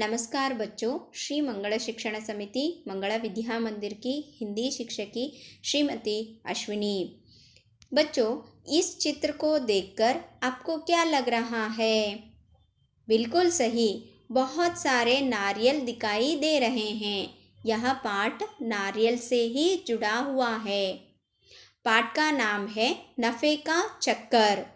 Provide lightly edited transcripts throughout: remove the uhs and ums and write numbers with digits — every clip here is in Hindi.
नमस्कार बच्चों, श्री मंगल शिक्षण समिति मंगला विद्या मंदिर की हिंदी शिक्षकी श्रीमती अश्विनी। बच्चों, इस चित्र को देखकर आपको क्या लग रहा है? बिल्कुल सही, बहुत सारे नारियल दिखाई दे रहे हैं। यह पाठ नारियल से ही जुड़ा हुआ है। पाठ का नाम है नफे का चक्कर।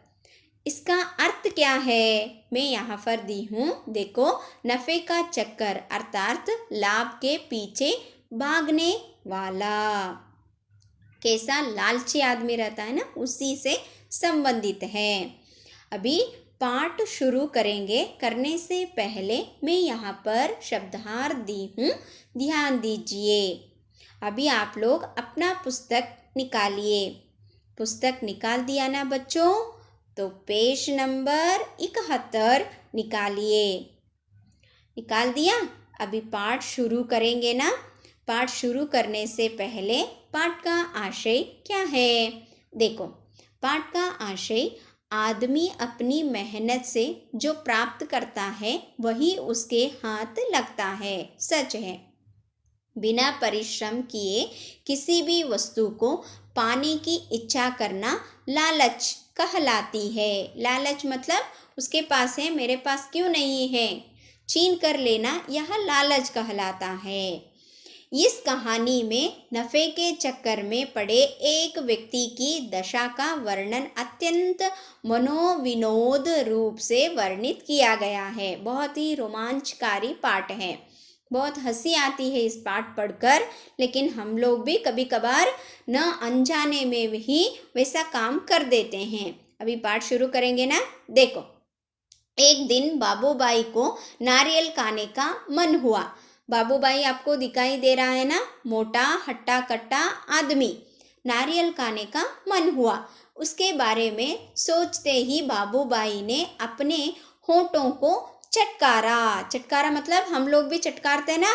इसका अर्थ क्या है? मैं यहाँ पर दी हूँ, देखो। नफे का चक्कर अर्थात लाभ के पीछे भागने वाला। कैसा लालची आदमी रहता है ना, उसी से संबंधित है। अभी पाठ शुरू करने से पहले मैं यहाँ पर शब्दार्थ दी हूँ, ध्यान दीजिए। अभी आप लोग अपना पुस्तक निकालिए। पुस्तक निकाल दिया ना बच्चों? तो पेज नंबर 71 निकालिए। निकाल दिया? अभी पाठ शुरू करेंगे ना। पाठ शुरू करने से पहले पाठ का आशय क्या है? देखो, पाठ का आशय आदमी अपनी मेहनत से जो प्राप्त करता है वही उसके हाथ लगता है। सच है। बिना परिश्रम किए किसी भी वस्तु को पाने की इच्छा करना लालच कहलाती है। लालच मतलब उसके पास है, मेरे पास क्यों नहीं है, छीन कर लेना, यह लालच कहलाता है। इस कहानी में नफे के चक्कर में पड़े एक व्यक्ति की दशा का वर्णन अत्यंत मनोविनोद रूप से वर्णित किया गया है। बहुत ही रोमांचकारी पाठ है। बहुत हंसी आती है इस पाठ पढ़कर, लेकिन हम लोग भी कभी कभार न अनजाने में ही वैसा काम कर देते हैं। अभी पाठ शुरू करेंगे ना। देखो, एक दिन बाबूबाई को नारियल खाने का मन हुआ। बाबूबाई आपको दिखाई दे रहा है ना, मोटा हट्टा कट्टा आदमी। नारियल खाने का मन हुआ। उसके बारे में सोचते ही बाबूबाई ने अपने होठों को चटकारा। चटकारा मतलब हम लोग भी चटकारते ना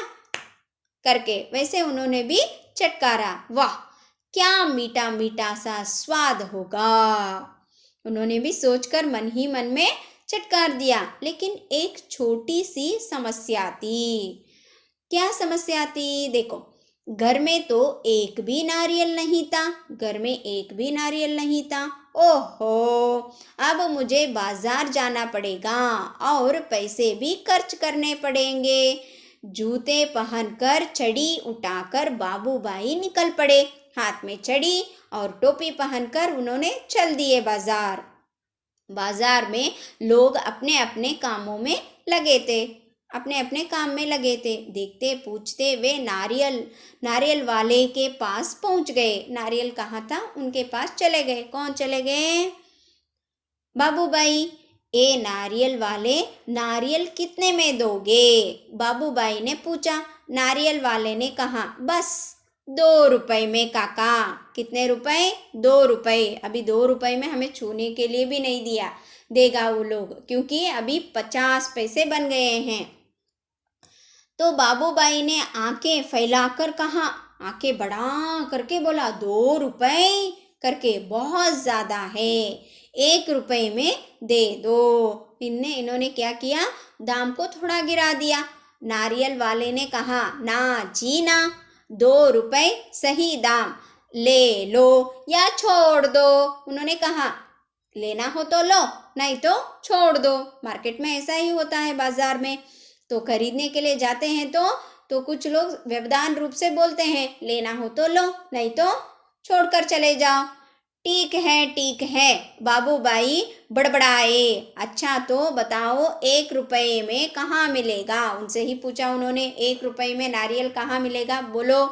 करके, वैसे उन्होंने भी चटकारा। वाह, क्या मीठा मीठा सा स्वाद होगा। उन्होंने भी सोचकर मन ही मन में चटकार दिया। लेकिन एक छोटी सी समस्या थी। क्या समस्या थी? देखो, घर में तो एक भी नारियल नहीं था। घर में एक भी नारियल नहीं था। ओहो, अब मुझे बाजार जाना पड़ेगा और पैसे भी खर्च करने पड़ेंगे। जूते पहनकर छड़ी उठाकर बाबूबाई निकल पड़े। हाथ में छड़ी और टोपी पहनकर उन्होंने चल दिए बाजार। बाजार में लोग अपने अपने कामों में लगे थे। अपने अपने काम में लगे थे। देखते पूछते वे नारियल वाले के पास पहुंच गए। नारियल कहाँ था, उनके पास चले गए। कौन चले गए? बाबूबाई। ए नारियल वाले, नारियल कितने में दोगे? बाबूबाई ने पूछा। नारियल वाले ने कहा, बस 2 रुपए में काका। कितने रुपए? 2 रुपए। अभी 2 रुपए में हमें छूने के लिए भी नहीं देगा वो लोग, क्योंकि अभी 50 पैसे बन गए हैं। तो बाबूबाई ने आंखें फैलाकर कहा, आंखें बड़ा करके बोला, 2 रुपए करके बहुत ज्यादा है, 1 रुपए में दे दो। इन्होंने क्या किया? दाम को थोड़ा गिरा दिया। नारियल वाले ने कहा, ना जी ना, 2 रुपए सही दाम, ले लो या छोड़ दो। उन्होंने कहा, लेना हो तो लो, नहीं तो छोड़ दो। मार्केट में ऐसा ही होता है। बाजार में तो खरीदने के लिए जाते हैं तो कुछ लोग व्यवधान रूप से बोलते हैं, लेना हो तो लो, नहीं तो छोड़कर चले जाओ। ठीक है, बाबूबाई बड़बड़ाए। अच्छा तो बताओ, 1 रुपए में कहाँ मिलेगा? उनसे ही पूछा उन्होंने, 1 रुपए में नारियल कहाँ मिलेगा, बोलो।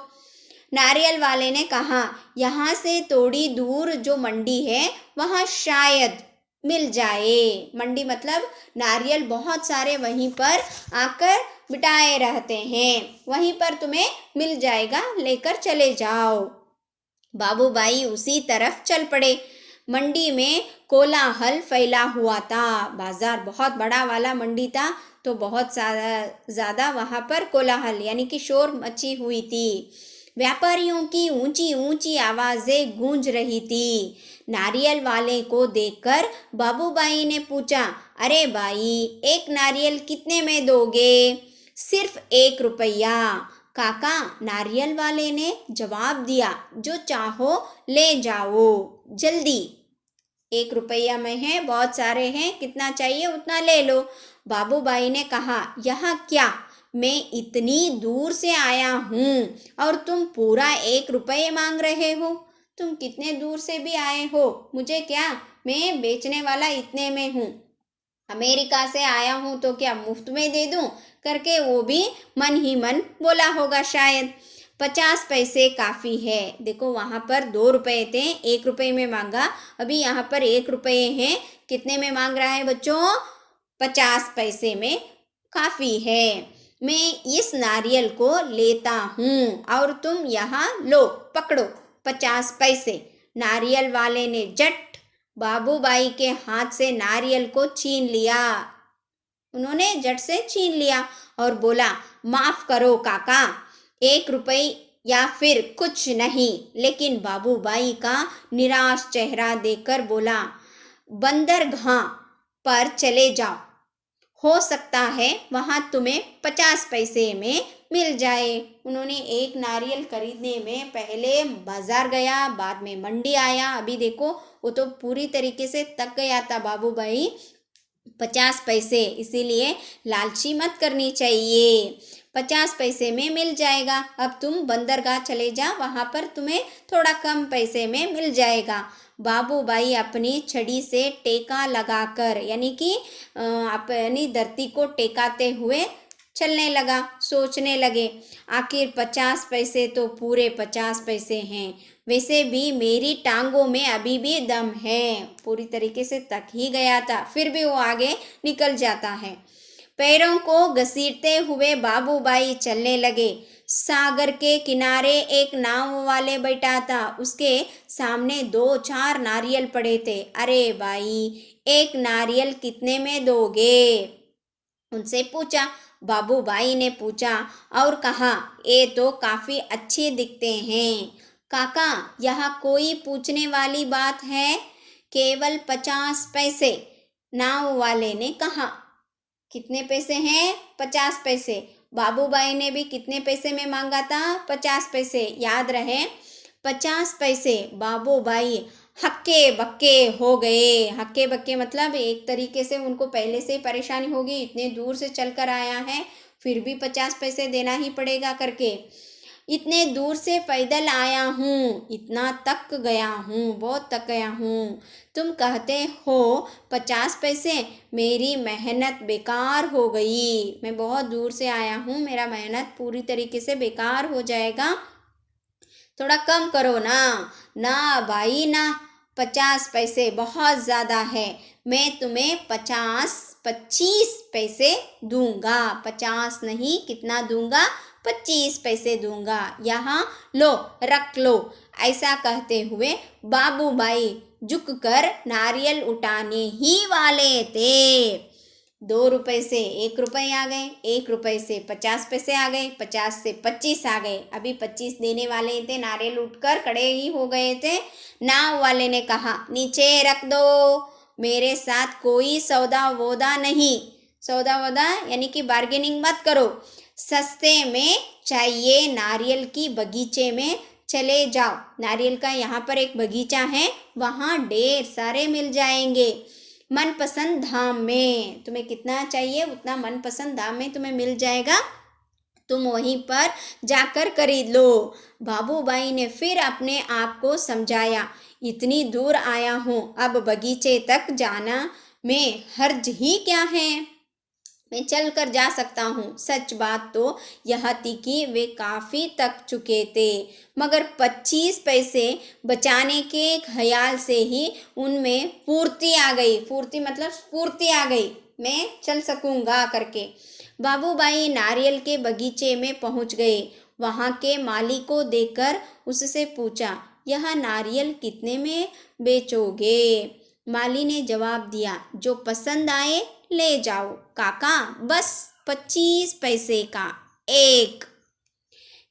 नारियल वाले ने कहा, यहाँ से थोड़ी दूर जो मंडी है वहाँ शायद मिल जाए। मंडी मतलब नारियल बहुत सारे वहीं पर आकर बिठाए रहते हैं, वहीं पर तुम्हें मिल जाएगा, लेकर चले जाओ। बाबूबाई उसी तरफ चल पड़े। मंडी में कोलाहल फैला हुआ था। बाजार बहुत बड़ा वाला मंडी था, तो बहुत ज़्यादा वहाँ पर कोलाहल यानी कि शोर मची हुई थी। व्यापारियों की ऊंची ऊंची आवाजें गूंज रही थी। नारियल वाले को देखकर बाबूबाई ने पूछा, अरे भाई, 1 नारियल कितने में दोगे? सिर्फ 1 रुपया। काका नारियल वाले ने जवाब दिया, जो चाहो ले जाओ, जल्दी। 1 रुपया में है, बहुत सारे हैं, कितना चाहिए उतना ले लो। बाबूबाई ने कहा, यह क्या, मैं इतनी दूर से आया हूँ और तुम पूरा 1 रुपये मांग रहे हो। तुम कितने दूर से भी आए हो, मुझे क्या, मैं बेचने वाला इतने में हूँ। अमेरिका से आया हूँ तो क्या मुफ्त में दे दूँ करके वो भी मन ही मन बोला होगा शायद। 50 पैसे काफ़ी है। देखो वहाँ पर 2 रुपये थे, 1 रुपये में मांगा, अभी यहाँ पर 1 रुपये हैं, कितने में मांग रहा है बच्चों, 50 पैसे में काफ़ी है। मैं इस नारियल को लेता हूँ और तुम यहाँ लो, पकड़ो 50 पैसे। नारियल वाले ने झट बाबूबाई के हाथ से नारियल को छीन लिया। उन्होंने झट से छीन लिया और बोला, माफ करो काका, 1 रुपये या फिर कुछ नहीं। लेकिन बाबूबाई का निराश चेहरा देखकर बोला, बंदरगाह पर चले जाओ, हो सकता है वहाँ तुम्हें 50 पैसे में मिल जाए। उन्होंने एक नारियल खरीदने में पहले बाजार गया, बाद में मंडी आया। अभी देखो वो तो पूरी तरीके से थक गया था बाबूबाई। 50 पैसे, इसीलिए लालची मत करनी चाहिए, 50 पैसे में मिल जाएगा। अब तुम बंदरगाह चले जाओ, वहाँ पर तुम्हें थोड़ा कम पैसे में मिल जाएगा। बाबूबाई अपनी छड़ी से टेका लगाकर, यानी कि अपनी धरती को टेकाते हुए चलने लगा। सोचने लगे, आखिर 50 पैसे तो पूरे 50 पैसे हैं, वैसे भी मेरी टांगों में अभी भी दम है। पूरी तरीके से थक ही गया था, फिर भी वो आगे निकल जाता है। पैरों को घसीटते हुए बाबूबाई चलने लगे। सागर के किनारे एक नाव वाले बैठा था, उसके सामने 2-4 नारियल पड़े थे। अरे भाई, एक नारियल कितने में दोगे, उनसे पूछा। बाबूबाई ने पूछा और कहा, ये तो काफ़ी अच्छे दिखते हैं। काका, यह कोई पूछने वाली बात है, केवल 50 पैसे, नाव वाले ने कहा। कितने पैसे हैं, 50 पैसे। बाबूबाई ने भी कितने पैसे में मांगा था, 50 पैसे, याद रहे 50 पैसे। बाबूबाई हक्के बक्के हो गए। हक्के बक्के मतलब एक तरीके से उनको पहले से ही परेशानी होगी, इतने दूर से चलकर आया है, फिर भी 50 पैसे देना ही पड़ेगा करके। इतने दूर से पैदल आया हूँ, इतना थक गया हूँ, बहुत थक गया हूँ। तुम कहते हो 50 पैसे, मेरी मेहनत बेकार हो गई। मैं बहुत दूर से आया हूँ, मेरा मेहनत पूरी तरीके से बेकार हो जाएगा, थोड़ा कम करो ना। ना भाई ना, 50 पैसे बहुत ज़्यादा है, मैं तुम्हें 25 पैसे दूंगा। 50 नहीं, कितना दूंगा, 25 पैसे दूंगा, यहाँ लो, रख लो। ऐसा कहते हुए बाबूबाई झुककर नारियल उठाने ही वाले थे। 2 रुपये से 1 रुपये आ गए, 1 रुपये से 50 पैसे आ गए, 50 से 25 आ गए। अभी 25 देने वाले थे, नारियल उठकर खड़े ही हो गए थे। नाव वाले ने कहा, नीचे रख दो, मेरे साथ कोई सौदा वोदा नहीं। सौदा वोदा यानी कि बार्गेनिंग मत करो, सस्ते में चाहिए, नारियल की बगीचे में चले जाओ। नारियल का यहाँ पर एक बगीचा है, वहाँ ढेर सारे मिल जाएंगे मनपसंद दाम में। तुम्हें कितना चाहिए उतना मनपसंद दाम में तुम्हें मिल जाएगा, तुम वहीं पर जाकर खरीद लो। बाबूबाई ने फिर अपने आप को समझाया, इतनी दूर आया हूँ, अब बगीचे तक जाना में हर्ज ही क्या है, मैं चल कर जा सकता हूँ। सच बात तो यह थी कि वे काफ़ी थक चुके थे, मगर 25 पैसे बचाने के ख्याल से ही उनमें फुर्ती आ गई। फुर्ती मतलब स्फूर्ति आ गई, मैं चल सकूँगा करके। बाबूबाई नारियल के बगीचे में पहुँच गए। वहाँ के माली को देखकर उससे पूछा, यह नारियल कितने में बेचोगे? माली ने जवाब दिया, जो पसंद आए ले जाओ काका, बस 25 पैसे का एक।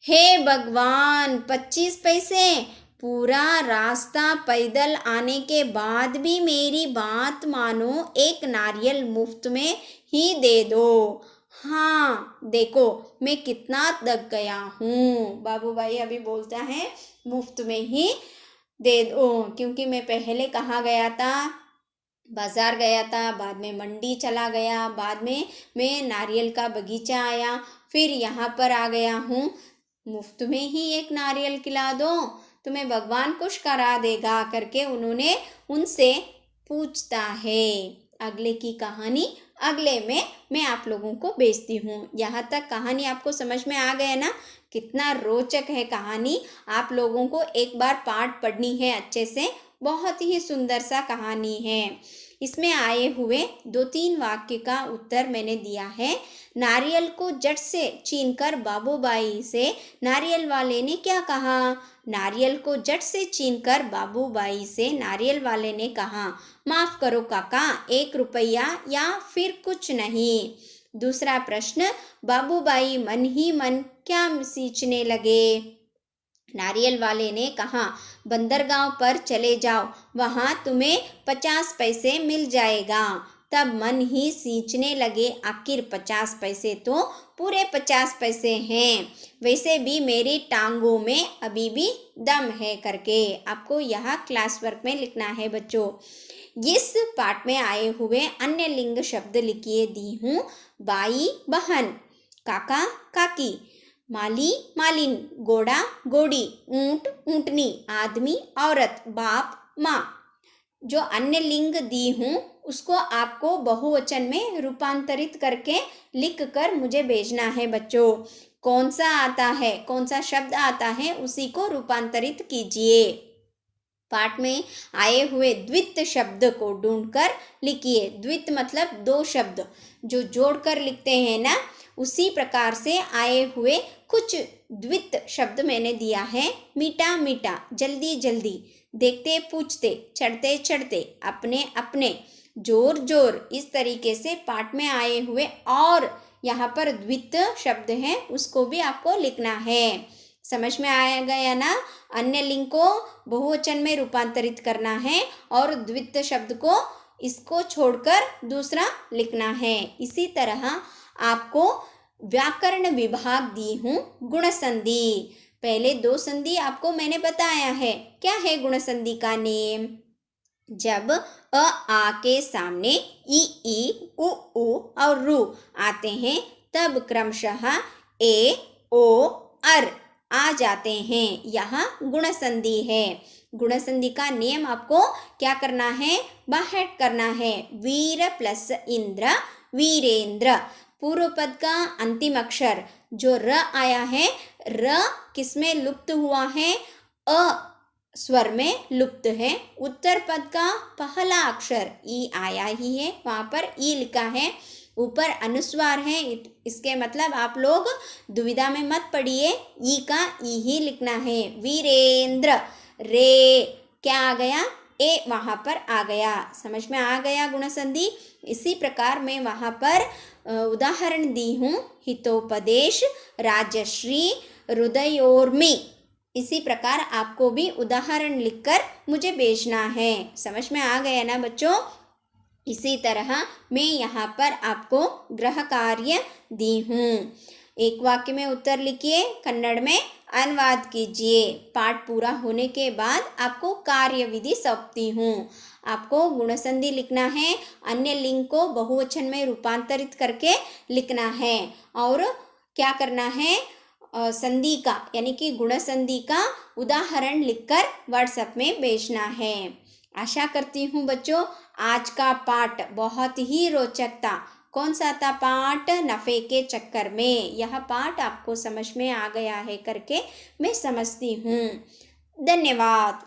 हे भगवान, 25 पैसे! पूरा रास्ता पैदल आने के बाद भी मेरी बात मानो, एक नारियल मुफ्त में ही दे दो। हाँ देखो मैं कितना दग गया हूँ। बाबू भाई अभी बोलता है मुफ्त में ही दे दो, क्योंकि मैं पहले कहाँ गया था, बाजार गया था, बाद में मंडी चला गया, बाद में मैं नारियल का बगीचा आया, फिर यहाँ पर आ गया हूँ। मुफ्त में ही एक नारियल खिला दो, तुम्हें भगवान कुछ करा देगा करके उन्होंने उनसे पूछता है। अगले की कहानी अगले में मैं आप लोगों को भेजती हूँ। यहाँ तक कहानी आपको समझ में आ गया ना, कितना रोचक है कहानी। आप लोगों को एक बार पाठ पढ़नी है अच्छे से, बहुत ही सुंदर सा कहानी है। इसमें आए हुए 2-3 वाक्य का उत्तर मैंने दिया है। नारियल को जट से छीनकर बाबूबाई से नारियल वाले ने क्या कहा? नारियल को जट से छीनकर बाबूबाई से नारियल वाले ने कहा, माफ करो काका, 1 रुपया या फिर कुछ नहीं। दूसरा प्रश्न, बाबूबाई मन ही मन क्या सींचने लगे? नारियल वाले ने कहा, बंदरगांव पर चले जाओ, वहां तुम्हें 50 पैसे मिल जाएगा। तब मन ही सींचने लगे, आखिर 50 पैसे तो पूरे 50 पैसे हैं, वैसे भी मेरी टांगों में अभी भी दम है करके आपको यहाँ क्लास वर्क में लिखना है बच्चों। इस पाठ में आए हुए अन्य लिंग शब्द लिखिए दी हूँ। बाई बहन, काका काकी, माली मालिन, घोड़ा घोड़ी, ऊंट ऊंटनी, आदमी औरत, बाप माँ। जो अन्य लिंग दी हूँ उसको आपको बहुवचन में रूपांतरित करके लिख कर मुझे भेजना है बच्चों। कौन सा आता है, कौन सा शब्द आता है उसी को रूपांतरित कीजिए। पाठ में आए हुए द्वित शब्द को ढूंढकर लिखिए। द्वित मतलब 2 शब्द जो जोड़कर लिखते हैं ना, उसी प्रकार से आए हुए कुछ द्वित शब्द मैंने दिया है। मीठा मीठा, जल्दी जल्दी, देखते पूछते, चढ़ते चढ़ते, अपने अपने, जोर जोर। इस तरीके से पाठ में आए हुए और यहाँ पर द्वित शब्द हैं उसको भी आपको लिखना है। समझ में आया गया ना? अन्य लिंग को बहुवचन में रूपांतरित करना है और द्वित शब्द को इसको छोड़कर दूसरा लिखना है। इसी तरह आपको व्याकरण विभाग दी हूँ गुण संधि। पहले 2 संधि आपको मैंने बताया है। क्या है गुण संधि का नेम? जब अ आ के सामने ई उ और रू आते हैं तब क्रमशः ए ओ अर आ जाते हैं। यहाँ गुण संधि है। गुण संधि का नियम आपको क्या करना है? बाहट करना है। वीर प्लस इंद्र, वीरेंद्र। पूर्व पद का अंतिम अक्षर जो र आया है, र किसमें लुप्त हुआ है? अ स्वर में लुप्त है। उत्तर पद का पहला अक्षर ई आया ही है, वहाँ पर ई लिखा है, ऊपर अनुस्वार है, इसके मतलब आप लोग दुविधा में मत पड़िए, ई का ई ही लिखना है। वीरेंद्र, रे क्या आ गया? ए वहाँ पर आ गया। समझ में आ गया गुण संधि? इसी प्रकार मैं वहाँ पर उदाहरण दी हूँ। हितोपदेश, राजश्री, हृदयोर्मी। इसी प्रकार आपको भी उदाहरण लिखकर मुझे भेजना है। समझ में आ गया ना बच्चों? इसी तरह मैं यहाँ पर आपको गृह कार्य दी हूँ। एक वाक्य में उत्तर लिखिए, कन्नड़ में अनुवाद कीजिए। पाठ पूरा होने के बाद आपको कार्य विधि सौंपती हूँ। आपको गुण संधि लिखना है, अन्य लिंग को बहुवचन में रूपांतरित करके लिखना है और क्या करना है? संधि का यानी कि गुण संधि का उदाहरण लिखकर व्हाट्सएप में भेजना है। आशा करती हूँ बच्चों आज का पाठ बहुत ही रोचक था। कौन सा था पाठ? नफे के चक्कर में। यह पाठ आपको समझ में आ गया है करके मैं समझती हूँ। धन्यवाद।